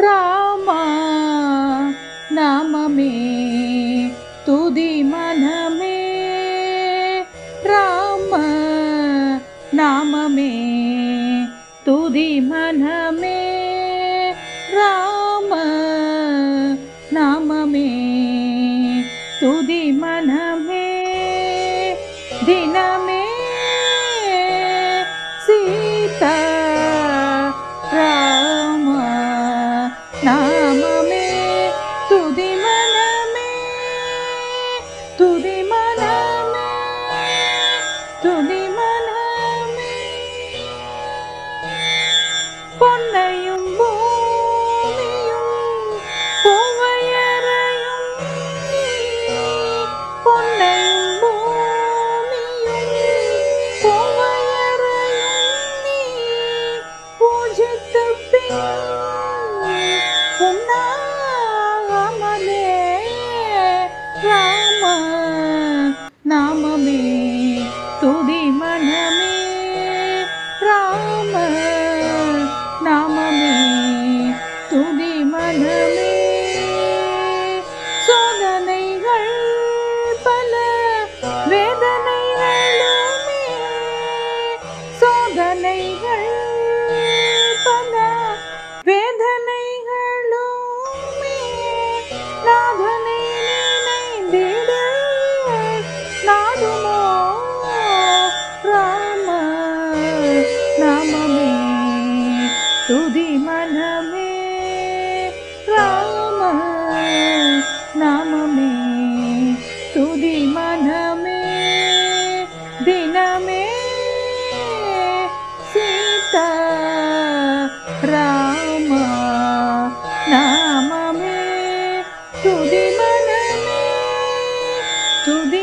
ராமா நாமமே துதி மனமே, ராம நாமமே துதி மனமே, ராம நாமமே துதி மனமே, தினமே சீதா ராம நாமமே துதி மனமே, துதி மனமே, துதி மனமே. பொன்னையும் பூமியும் பூவையரையும் நீ, பொன்னையும் பூமியும் பூவையரையும் நீ பூஜித்து பின் பொன்னாமலே ராம நாமமே துதி மனமே, ராம நாமமே துதி மனமே. சோதனைகள் பல வேதனைகளுமே, சோதனைகள் பல வேதனைகளுமே, நாதனை நினைந்திட நாடுமோ ராம நாமமே துதி மனமே, ராம நாமமே துதி மனமே, தினமே சீதா ராம நாமமே துதி மனமே, துதி